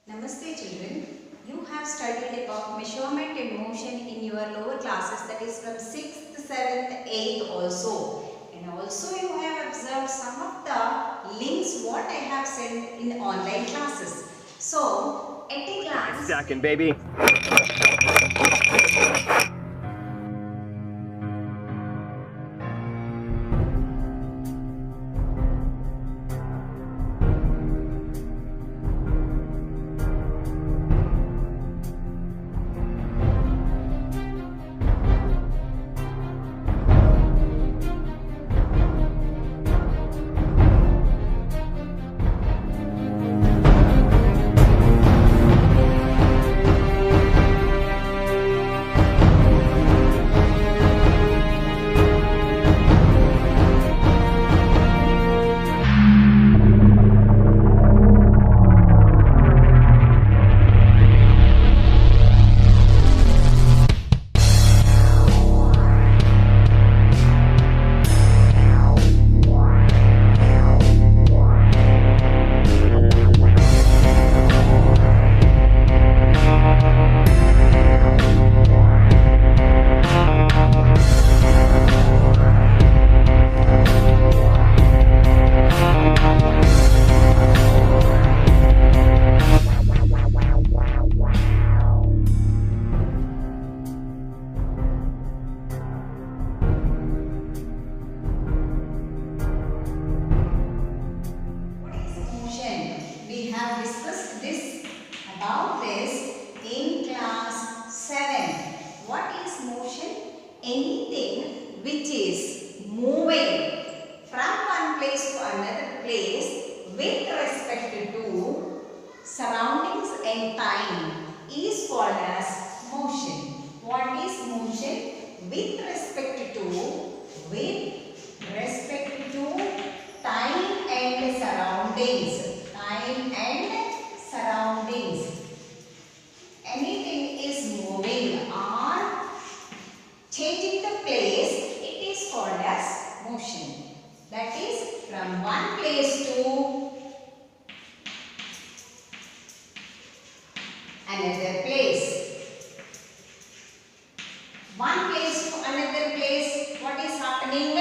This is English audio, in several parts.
Namaste children. You have studied about measurement and motion in your lower classes, that is from 6th, 7th, 8th also. And also you have observed some of the links what I have sent in online classes. So at a glance, Second, baby. motion. We have discussed this about this in class 7. What is motion? Anything which is moving from one place to another place with respect to surroundings and time is called as motion. What is motion? With respect to time and surroundings. Time and surroundings. Anything is moving or changing the place, it is called as motion. That is from one place to another place. One place to another place, what is happening?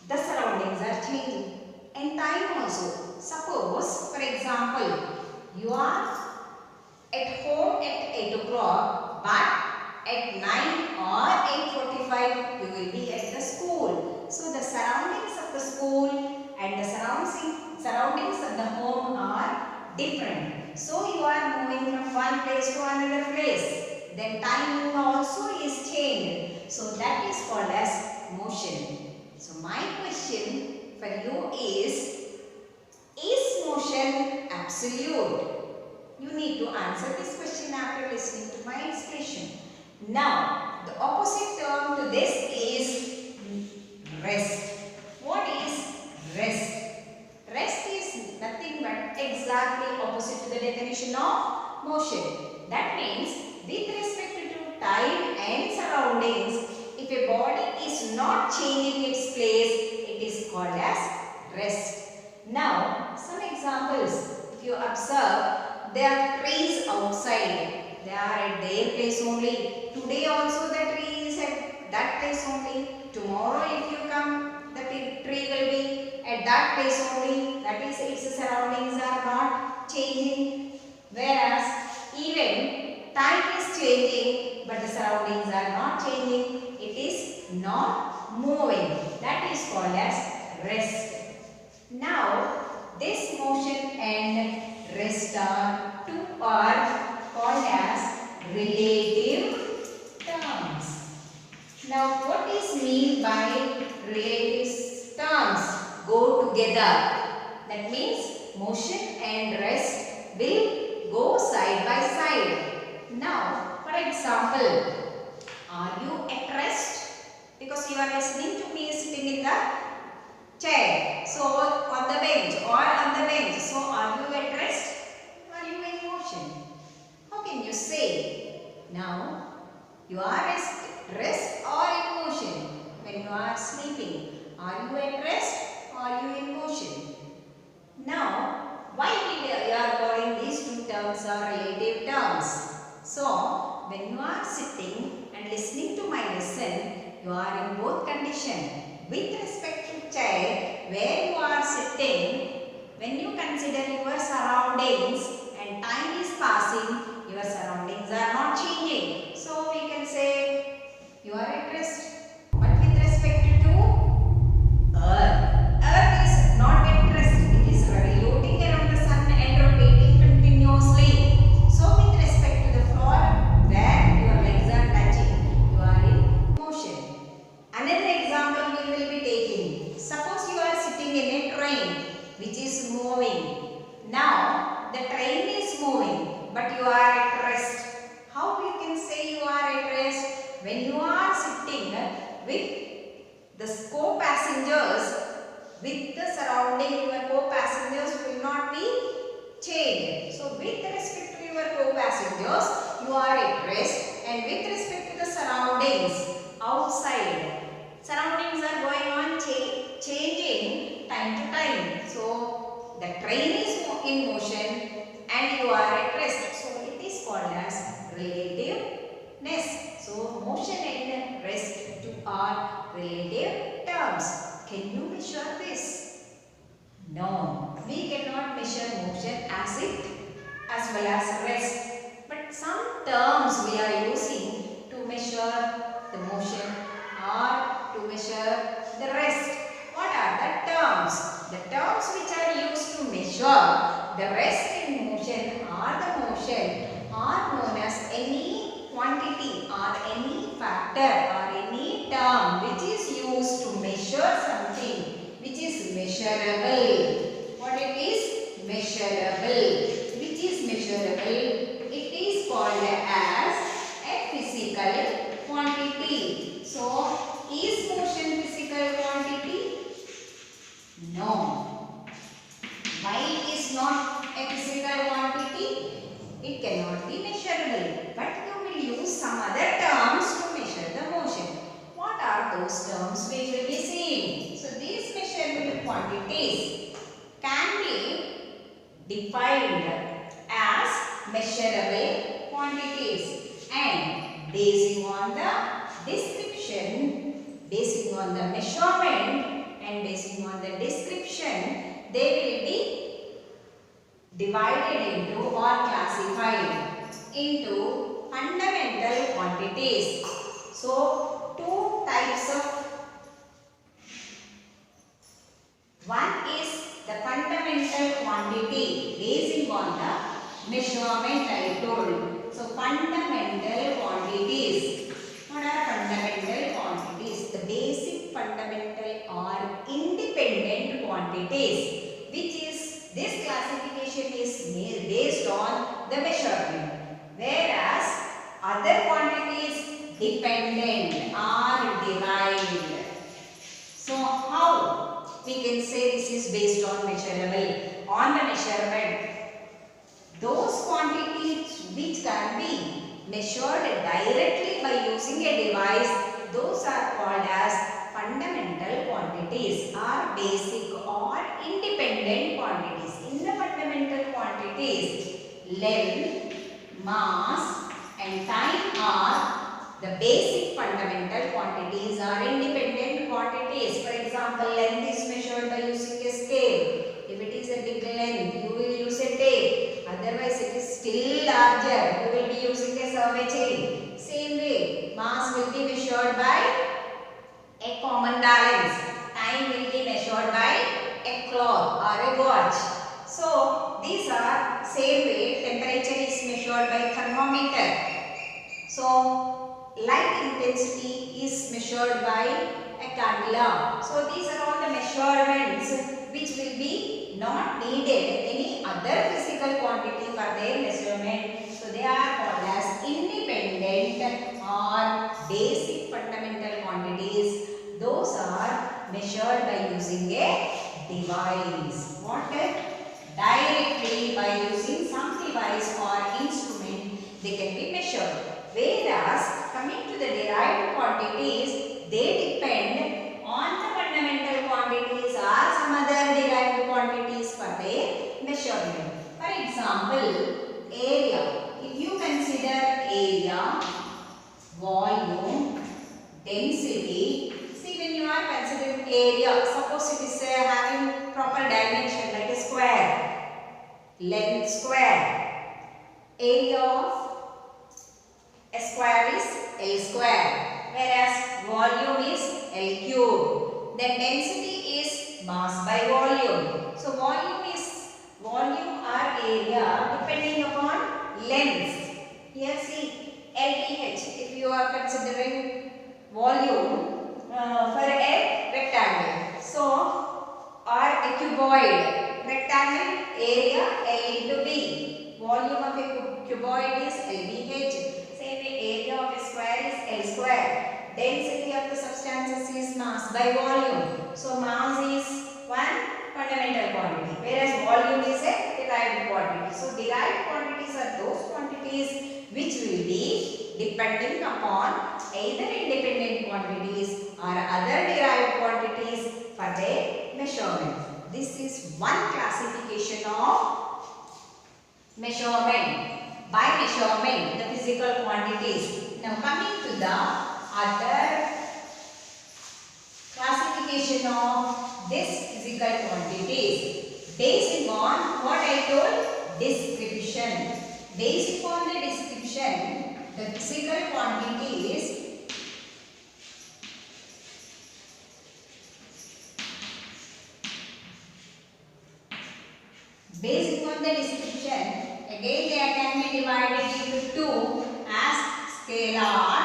The surroundings are changing and time also. Suppose, for example, you are at home at 8 o'clock, but at 9 or 8:45 you will be at the school. So the surroundings of the school and the surroundings of the home are different. So you are moving from one place to another place. Then time also is changed. So that is called as motion. So my question for you is motion absolute? You need to answer this question after listening to my expression. Now, the opposite term to this is rest. What is rest? Rest is nothing but exactly opposite to the definition of motion. That means with respect to time and surroundings, if a body is not changing its place, it is called as rest. Now, some examples. If you observe, there are trees outside. They are at their place only. Today also the tree is at that place only. Tomorrow if you come, the tree will be at that place only. That is, its surroundings are not changing. Whereas, even time is changing, but the surroundings are not changing. It is not moving. That is called as rest. Now, this motion and rest are called as relative terms. Now, what is mean by relative terms? Go together. That means motion and rest will go side by side. Now, for example, are you at rest? Because you are listening to me sitting in the chair. So, on the bench or on the bench. So, are you at rest? Are you in motion? How can you say? Now, you are at rest or in motion? When you are sleeping, are you at rest or are you in motion? Now, why we are calling these two are sitting and listening to my lesson, you are in both condition. With respect to chair, where you are sitting, when you consider your surroundings and time is passing, your surroundings are not changing. So we can say you are at rest. But with respect to Earth is not at rest. It is revolving around the sun and rotating continuously. So with respect to the floor, where your legs are touching, you are in motion. Another example we will be taking. Suppose you are sitting in a train which is moving. Now the train is moving, but you are at rest. How we can say you are at rest? When you are sitting with the co-passengers, with the surrounding, your co-passengers will not be changed. So with respect to your co-passengers, you are at rest, and with respect to the surroundings outside, surroundings are going on changing time to time. So the train is in motion and you are at rest. So it is called as relativeness. So motion and rest are relative terms. Can you measure this? No, we cannot measure motion as well as rest. But some terms we are using to measure the motion or to measure the rest. What are the terms? The terms which are used to measure the rest in motion or the motion are known as any quantity or any factor or any term which is used to measure something which is measurable. What it is? Measurable. Which is measurable? It is called as a physical quantity. So, is motion physical quantity? No. Why it is not a physical quantity? It cannot be measurable. But you will use some other terms to measure the motion. What are those terms we will be seeing? So these measurable quantities can be defined as measurable quantities, and basing on the description, basing on the measurement and basing on the description, they will be divided into or classified into fundamental quantities. So, two types of, one is the fundamental quantity basing on the measurement I told. So, fundamental quantities. What are fundamental quantities? The basic fundamental or independent quantities, which is, this classification is based on the measurement, whereas other quantities dependent or derived. So how we can say this is based on measurable? On the measurement, those quantities which can be measured directly by using a device, those are called as fundamental quantities or basic or independent quantities. In the fundamental quantities, length, mass and time are the basic fundamental quantities or independent quantities. For example, length is measured by using a scale. If it is a big length, you will use a tape. Otherwise, it is still larger. You will be using a survey chain. Same way, mass will be measured by a common balance. Time will be measured by a clock or a watch. So, these are same way. Temperature is measured by thermometer. So, light intensity is measured by a candela. So, these are all the measurements which will be not needed any other physical quantity for their measurement. So, they are called as independent or basic fundamental quantities. Those are measured by using a device. What? Directly by using some device or instrument, they can be measured. Whereas, coming to the derived quantities, they depend on the fundamental quantities or some other derived quantities for their measurement. For example, area. If you consider area, volume, density. See, when you are considering area, suppose it is having proper dimension like a square, length square, area of a square is L square, whereas volume is L cube. Then density is mass by volume. So volume or area depending upon length. Here see LTH, if you are considering volume for a rectangle. So or a cuboid, rectangle area L into B. Volume of a cuboid is LBH. Same way area of a square is L square. Density of the substances is mass by volume. So mass is one fundamental quantity, whereas volume is a derived quantity. So derived quantities are those quantities which will be depending upon either independent quantities or other derived quantities for their measurement. This is one classification of measurement. By measurement, the physical quantities. Now coming to the other classification of this physical quantities. Based on what I told, description. Based on the description, the physical quantities based on the description, again they can be divided into two as scalar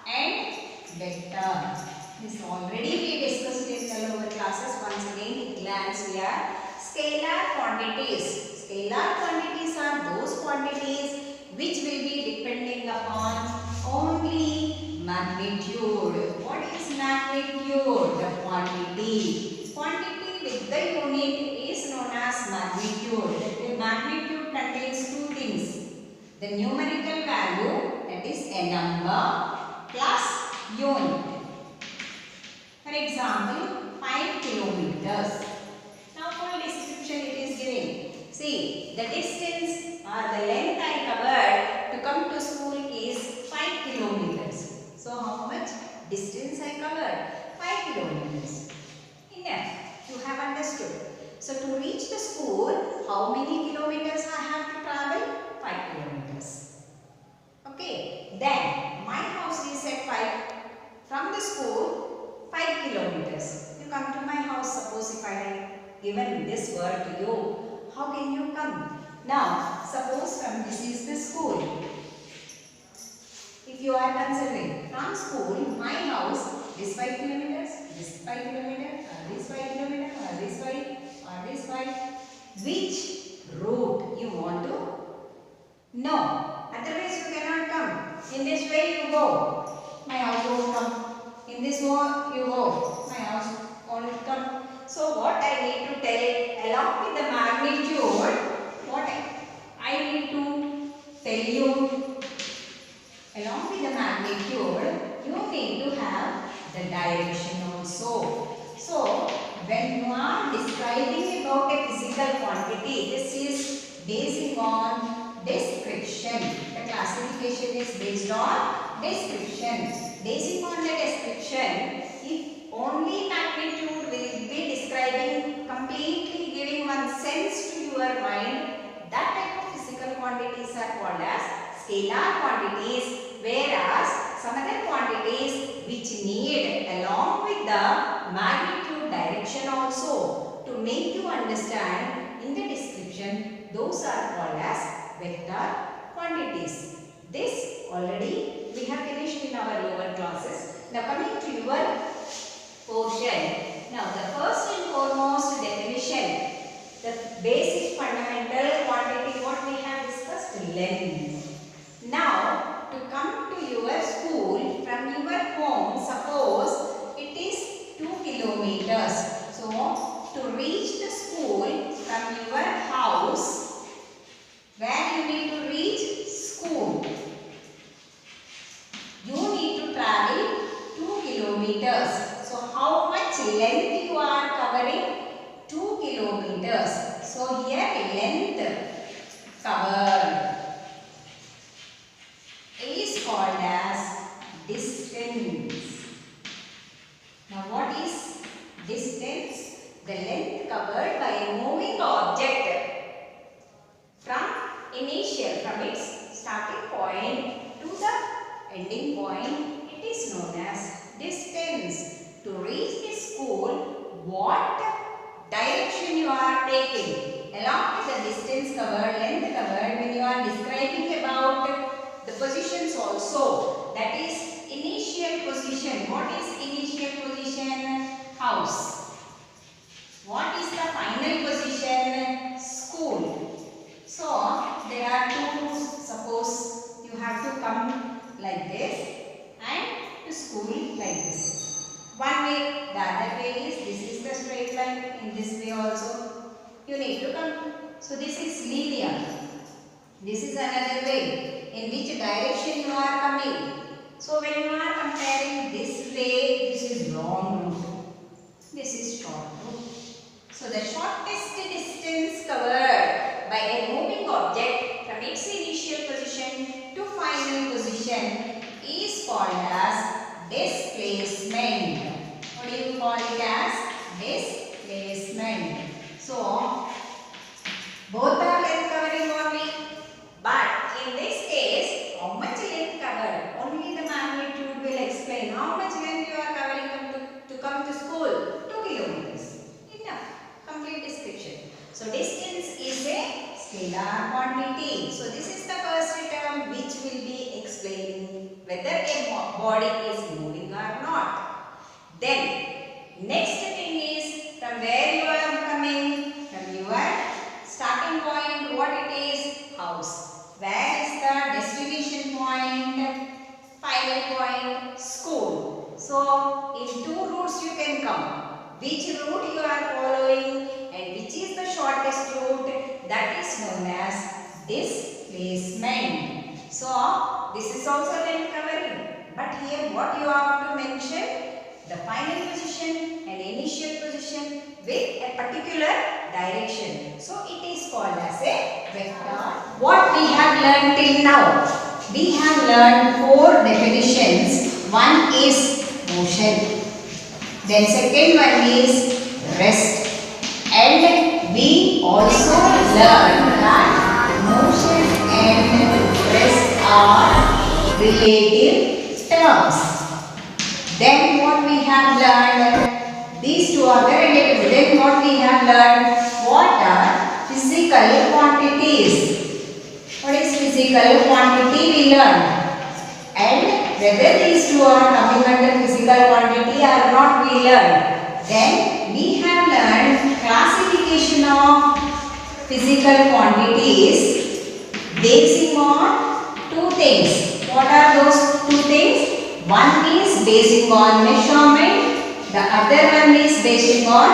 and vector. This already we discussed in the lower classes. Once again, glance we are scalar quantities. Scalar quantities are those quantities which will be depending upon only magnitude. What is magnitude? The quantity. Quantity with the unit is known as magnitude. The magnitude contains two things. The numerical value, that is a number, plus unit. For example, 5 kilometers. Now full description it is giving. See, the distance or the length I covered to come to school is 5 kilometers. So how much distance I covered? 5 kilometers. Enough. You have understood. So to reach the school, how many kilometers I have to travel? 5 kilometers. Okay. Then my house is at 5. From the school, 5 kilometers. You come to my house. Suppose if I have given this word to you, how can you come? Now, suppose from this is the school. If you are considering from school, my house, this 5 kilometers, this 5 kilometers, or this 5 kilometers, or this 5, or this 5. Which route you want to know? Otherwise you cannot come. In this way you go. My house won't come. In this way you go. My house won't come. So what I need to tell, along with the magnitude, what I need to tell you, along with the magnitude, you need to have the direction also. So when you are describing about a physical quantity, this is based on description. The classification is based on description. Based on the description, if only magnitude will be describing, completely giving one sense to your mind, that type of physical quantities are called as scalar quantities, whereas some other quantities which need along with the magnitude direction also to make you understand in the description, those are called as vector quantities. This already we have finished in our lower classes. Now coming to your portion. Now the first and foremost definition, the basic fundamental quantity what we have discussed, length. Now to come to your school from your home, suppose it is 2 kilometers. So to reach the school from your house, where you need to reach school, you need to travel 2 kilometers. So how much length you are covering? 2 kilometers. So here length covered is called as covered by a moving object from its starting point to the ending point. It is known as distance. To reach the school, what direction you are taking? Along with the distance covered, length covered, when you are describing about the positions also, that is initial position. What is initial position? House. What is the final position? School. So there are two routes. Suppose you have to come like this and to school like this. One way, the other way is this is the straight line. In this way also you need to come. So this is linear. This is another way. In which direction you are coming? So when you are comparing this way, this is long route. This is short route. So the shortest distance covered by a moving object from its initial position to final position is called as displacement. What do you call it as? Displacement. So both are length covering only, but in this case, how much length covered? Only the magnitude will explain how much length you are covering to come to school. 2 kilometers. Enough. Complete description. So distance is a scalar quantity. So this is the first term which will be explaining whether a body is moving or not. Then next thing is from where you are coming, from your starting point, what it is? House. Where is the destination point? Final point? School. So in two routes you can come. Which route you are following and which is the shortest route, that is known as displacement. So this is also length covering, but here what you have to mention? The final position and initial position with a particular direction. So it is called as a vector. What we have learned till now? We have learned 4 definitions. One is motion. Then second one is rest. And we also learned that motion and rest are relative terms. Then what we have learned? These two are the relative. Then what we have learned? What are physical quantities? What is physical quantity? We learned. And whether these two are coming under physical quantity or not, we learned. Then we have learned classification of physical quantities basing on 2 things. What are those 2 things? One is basing on measurement, the other one is basing on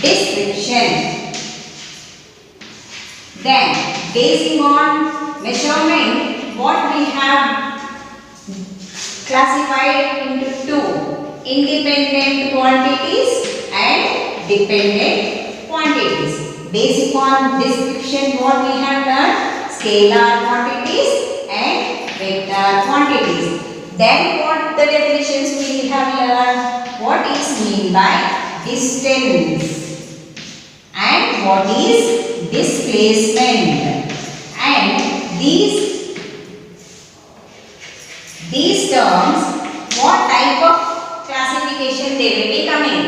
description. Then basing on measurement, what we have classified into 2: independent quantities and dependent quantities. Based on description, what we have learned? Scalar quantities and vector quantities. Then what the definitions we have learned? What is mean by distance and what is displacement, and these terms, what type of classification they will be coming?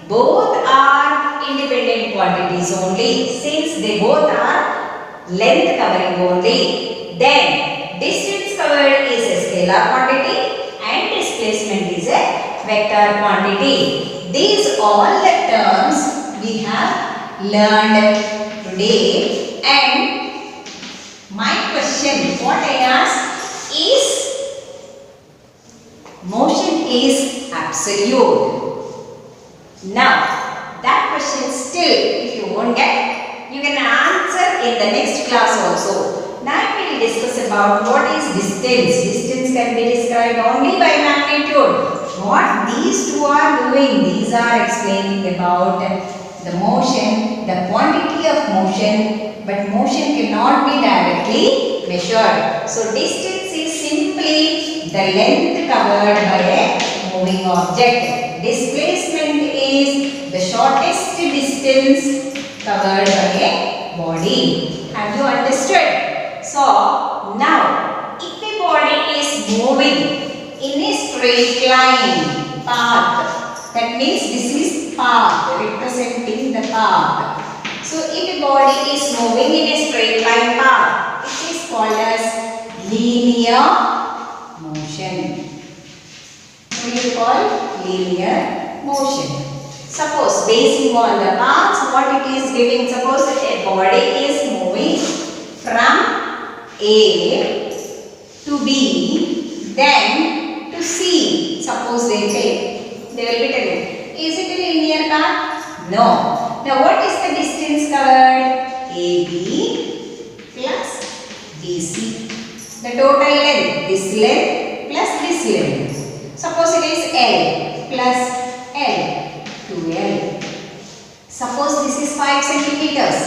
Both are independent quantities only, since they both are length covering only. Then distance covered is a scalar quantity and displacement is a vector quantity. These all the terms we have learned today, and my question what I asked is, motion is absolute. Now that question still if you won't get, you can answer in the next class also. Now we will discuss about what is distance. Distance can be described only by magnitude. What these two are doing, these are explaining about the motion, the quantity of motion, but motion cannot be directly measured. So distance is simply the length covered by a moving object. Displacement is the shortest distance covered by a body. Have you understood? So, now if a body is moving in a straight line path, that means this is path, representing the path. So, if a body is moving in a straight line path, it is called as linear motion. What do you call linear motion? Suppose basing on the paths, what it is giving, suppose that a body is moving from A to B, then to C. Suppose they will be telling, is it a linear path? No. Now what is the distance covered? AB plus BC. The total length, this length plus this length. Suppose it is L plus L, 2L. Suppose this is 5 centimeters.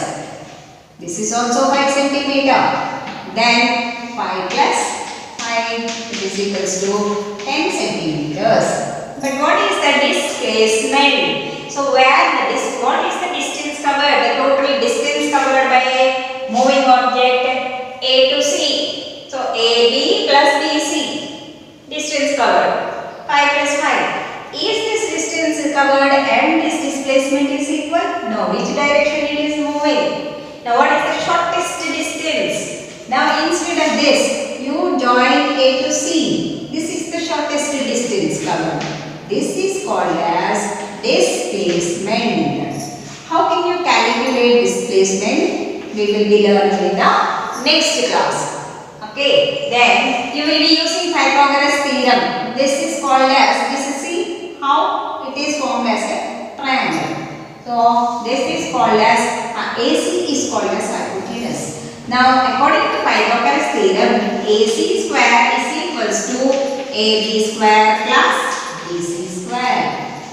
This is also 5 centimeter. Then 5 plus 5, it is equals to 10 centimeters. But what is the displacement? So what is the distance covered? The total distance covered by a moving object A to C. So AB plus BC, distance covered. 5 plus 5. Is this distance covered and this displacement is equal? No. Which direction it is moving? Now what is the shortest distance? Now instead of this, you join A to C. This is the shortest distance covered. This is called as displacement. How can you calculate displacement? We will be learning in the next class. Okay, then you will be using Pythagoras theorem. This is called as, this is see how it is formed as a triangle. So this is called as, AC is called as hypotenuse. Now according to Pythagoras theorem, AC square is equals to AB square plus BC square.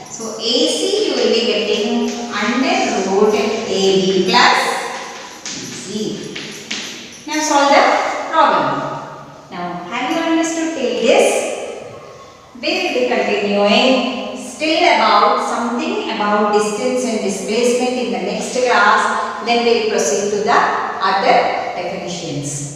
So AC you will be getting under root AB plus BC. Now solve the problem. Now, have you understood till this? We will be continuing still about something about distance and displacement in the next class. Then we will proceed to the other definitions.